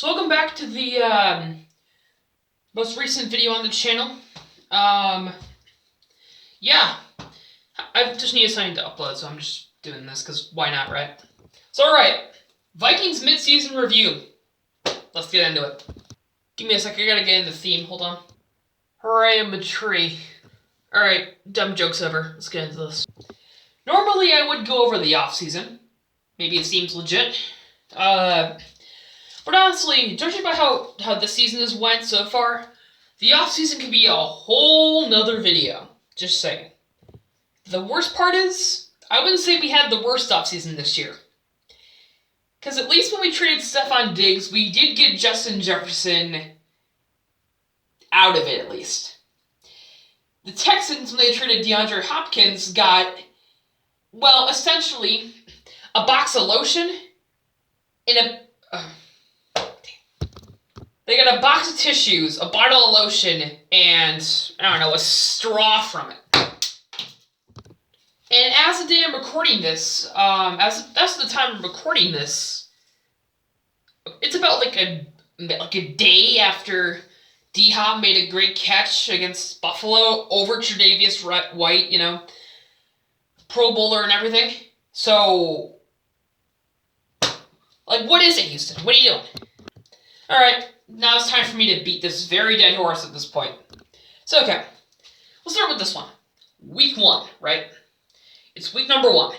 So welcome back to the most recent video on the channel. Yeah, I just needed something to upload, so I'm just doing this because why not, right? So alright, Vikings mid-season review. Let's get into it. Give me a sec, I gotta get into the theme, hold on. Hooray, I'm a tree. Alright, dumb jokes over, let's get into this. Normally I would go over the off-season. Maybe it seems legit. But honestly, judging by how this season has went so far, the off-season could be a whole nother video. Just saying. The worst part is, I wouldn't say we had the worst off-season this year. Because at least when we traded Stephon Diggs, we did get Justin Jefferson out of it, at least. The Texans, when they traded DeAndre Hopkins, got, well, essentially, a box of lotion and they got a box of tissues, a bottle of lotion, and, I don't know, a straw from it. And as the day I'm recording this, that's the time I'm recording this, it's about like a day after D-Hop made a great catch against Buffalo over Tre'Davious White, you know, Pro Bowler and everything. So, like, what is it, Houston? What are you doing? Alright, now it's time for me to beat this very dead horse at this point. So, okay. We'll start with this one. Week 1, right? It's week number 1.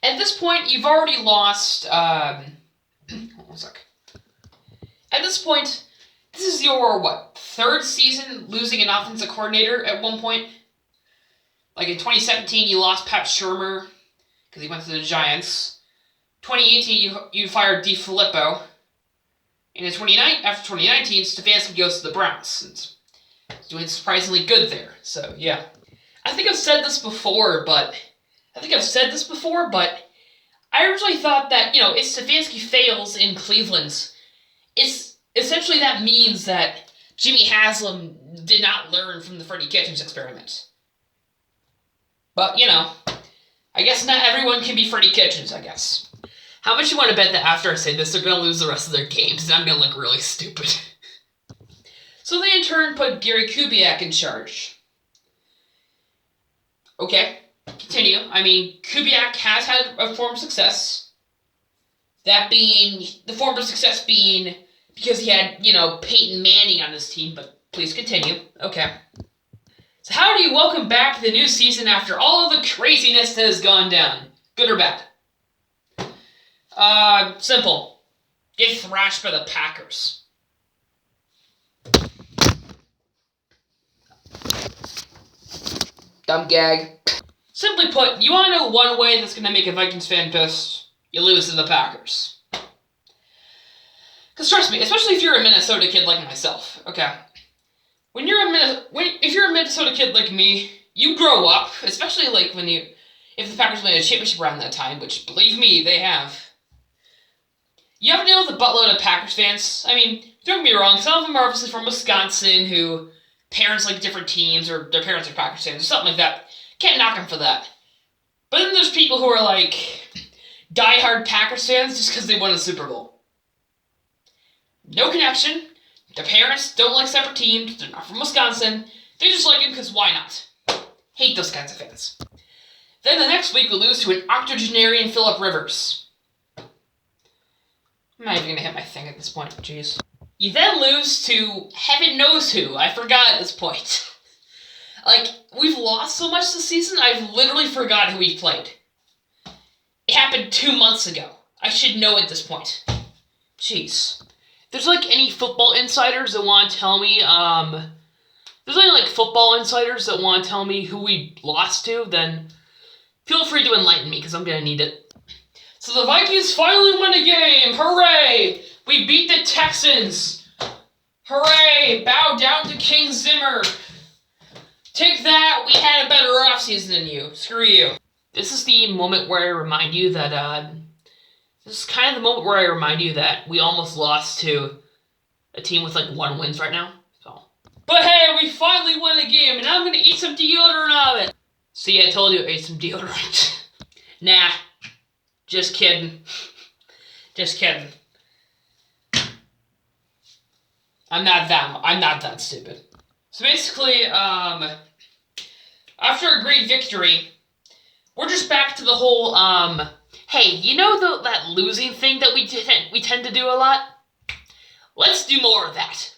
At this point, you've already lost, hold on a sec. At this point, this is your, what, 3rd season losing an offensive coordinator at one point? Like in 2017, you lost Pat Shurmur because he went to the Giants. 2018, you fired DeFilippo. And after 2019, Stefanski goes to the Browns. And he's doing surprisingly good there. So, yeah. I think I've said this before, but I originally thought that, you know, if Stefanski fails in Cleveland, essentially that means that Jimmy Haslam did not learn from the Freddie Kitchens experiment. But, you know, I guess not everyone can be Freddie Kitchens, I guess. How much you want to bet that after I say this, they're going to lose the rest of their games, and I'm going to look really stupid. So they in turn put Gary Kubiak in charge. Okay, continue. I mean, Kubiak has had a form of success. That being, the form of success being because he had, you know, Peyton Manning on his team, but please continue. Okay. So how do you welcome back the new season after all of the craziness that has gone down? Good or bad? Simple. Get thrashed by the Packers. Dumb gag. Simply put, you want to know one way that's going to make a Vikings fan pissed? You lose to the Packers. Because trust me, especially if you're a Minnesota kid like myself, okay? If you're a Minnesota kid like me, you grow up, especially like if the Packers win a championship around that time, which believe me, they have. You have to deal with a buttload of Packers fans. I mean, don't get me wrong, some of them are obviously from Wisconsin who parents like different teams or their parents are Packers fans or something like that. Can't knock them for that. But then there's people who are like diehard Packers fans just because they won a Super Bowl. No connection. Their parents don't like separate teams. They're not from Wisconsin. They just like him because why not? Hate those kinds of fans. Then the next week we lose to an octogenarian Phillip Rivers. I'm not even going to hit my thing at this point. Jeez. You then lose to heaven knows who. I forgot at this point. Like, we've lost so much this season, I've literally forgot who we've played. It happened 2 months ago. I should know at this point. Jeez. There's like any football insiders that want to tell me, who we lost to, then feel free to enlighten me, because I'm going to need it. So the Vikings finally win a game! Hooray! We beat the Texans! Hooray! Bow down to King Zimmer! Take that! We had a better offseason than you. Screw you. This is the moment where I remind you that, we almost lost to a team with, like, 1 win right now. So. But hey, we finally won a game, and I'm gonna eat some deodorant of it! See, I told you I ate some deodorant. Nah, Just kidding. Just kidding. I'm not that stupid. So basically, after a great victory, we're just back to the whole, hey, you know that losing thing that we tend to do a lot? Let's do more of that.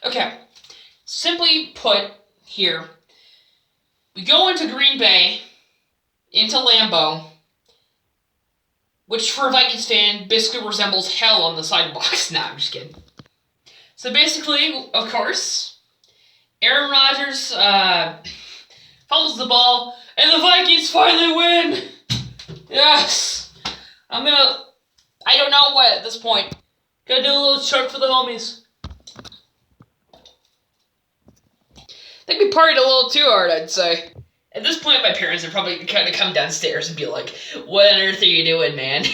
Okay, simply put here, we go into Green Bay, into Lambeau, which for a Vikings fan basically resembles hell on the sidewalks. Nah, I'm just kidding. So basically, of course, Aaron Rodgers fumbles the ball, and the Vikings finally win! Yes! I don't know what at this point. Gotta do a little chug for the homies. I think we partied a little too hard, I'd say. At this point, my parents are probably kind of come downstairs and be like, what on earth are you doing, man?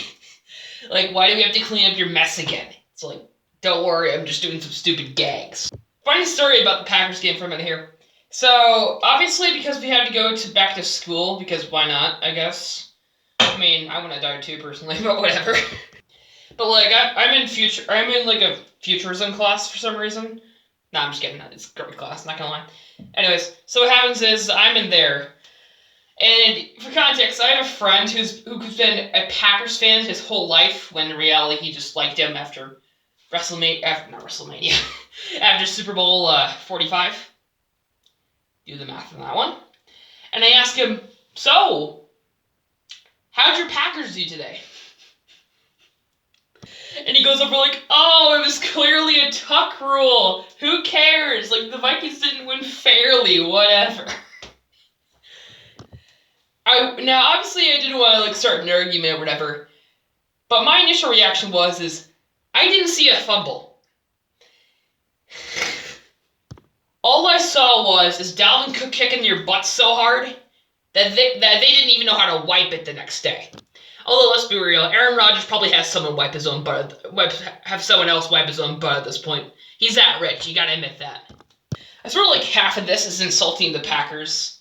Like, why do we have to clean up your mess again? It's like, don't worry, I'm just doing some stupid gags. Funny story about the Packers game for a minute here. So, obviously, because we had to go back to school, because why not, I guess. I mean, I wouldn't have died too, personally, but whatever. But, like, I'm in, like, a futurism class for some reason. No, I'm just kidding. It's a great class, not gonna lie. Anyways, so what happens is, I'm in there. And, for context, I have a friend who's been a Packers fan his whole life, when in reality he just liked him after after Super Bowl 45. Do the math on that one. And I ask him, so, how'd your Packers do today? And he goes over like, oh, it was clearly a tuck rule. Who cares? Like, the Vikings didn't win fairly, whatever. Now, obviously, I didn't want to, like, start an argument or whatever. But my initial reaction was, I didn't see a fumble. All I saw is Dalvin Cook kicking your butt so hard that they didn't even know how to wipe it the next day. Although, let's be real, Aaron Rodgers probably has someone else wipe his own butt at this point. He's that rich, you gotta admit that. I swear like half of this is insulting the Packers,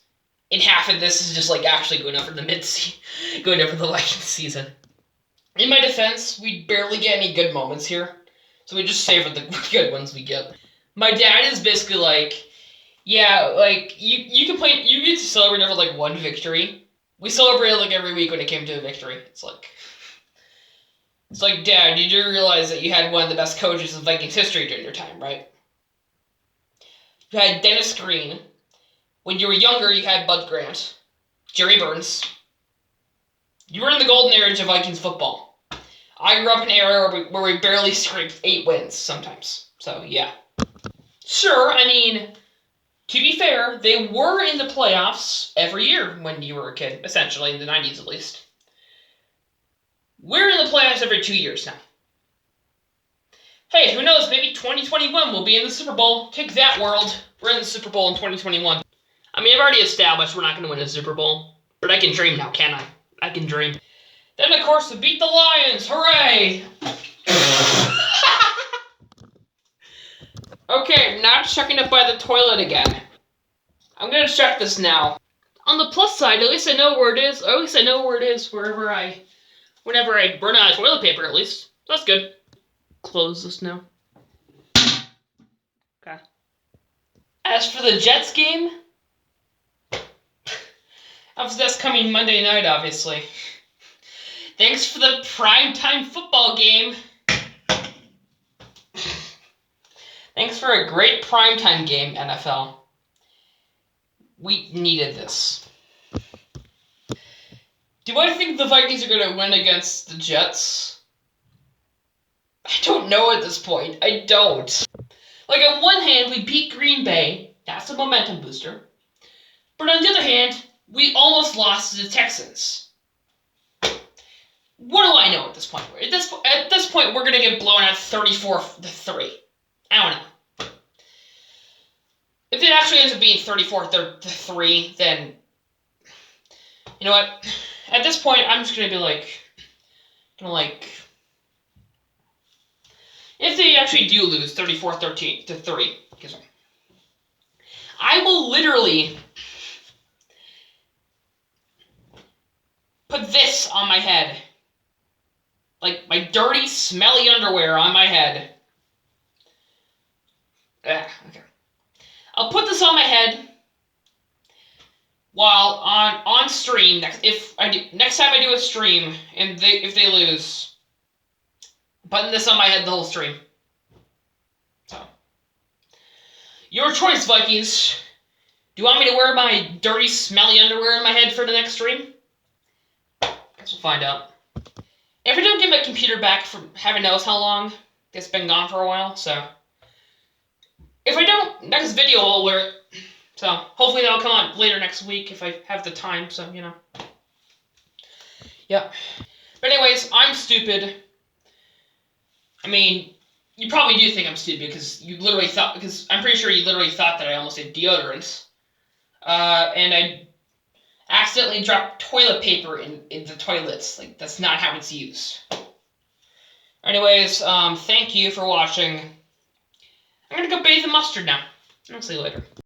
and half of this is just like actually going over the Vikings season. In my defense, we barely get any good moments here, so we just savor the good ones we get. My dad is basically like, yeah, like, you get to celebrate over like one victory. We celebrated like every week when it came to a victory. It's like, Dad, did you realize that you had one of the best coaches in Vikings history during your time, right? You had Dennis Green. When you were younger, you had Bud Grant, Jerry Burns. You were in the golden age of Vikings football. I grew up in an era where we barely scraped 8 wins sometimes. So, yeah. Sure, I mean, to be fair, they were in the playoffs every year when you were a kid, essentially, in the 90s at least. We're in the playoffs every 2 years now. Hey, who knows, maybe 2021 we'll be in the Super Bowl. Kick that, world. We're in the Super Bowl in 2021. I mean, I've already established we're not going to win a Super Bowl, but I can dream now, can't I? I can dream. Then, of course, we beat the Lions. Hooray! Okay, not checking it by the toilet again. I'm gonna check this now. On the plus side, at least I know where it is. Or at least I know where it is whenever I run out of toilet paper, at least. That's good. Close this now. Okay. As for the Jets game, that's coming Monday night, obviously. Thanks for the primetime football game. Thanks for a great primetime game, NFL. We needed this. Do I think the Vikings are going to win against the Jets? I don't know at this point. I don't. Like, on one hand, we beat Green Bay. That's a momentum booster. But on the other hand, we almost lost to the Texans. What do I know at this point? At this point, we're going to get blown out 34-3. I don't know. If it actually ends up being 34-3, then you know what? At this point, I'm just gonna be like, if they actually do lose 34-3, I will literally put this on my head like my dirty, smelly underwear on my head. Okay. I'll put this on my head while on stream. Next time I do a stream and if they lose, putting this on my head the whole stream. So, your choice, Vikings. Do you want me to wear my dirty, smelly underwear on my head for the next stream? Guess we'll find out. If I don't get my computer back from heaven knows how long, it's been gone for a while, so. If I don't, next video I'll wear it. So, hopefully that'll come out later next week if I have the time, so, you know. Yep. But anyways, I'm stupid. I mean, you probably do think I'm stupid because I'm pretty sure you literally thought that I almost said deodorant. And I accidentally dropped toilet paper in the toilets. Like, that's not how it's used. Anyways, thank you for watching. I'm gonna go bathe in mustard now. I'll see you later.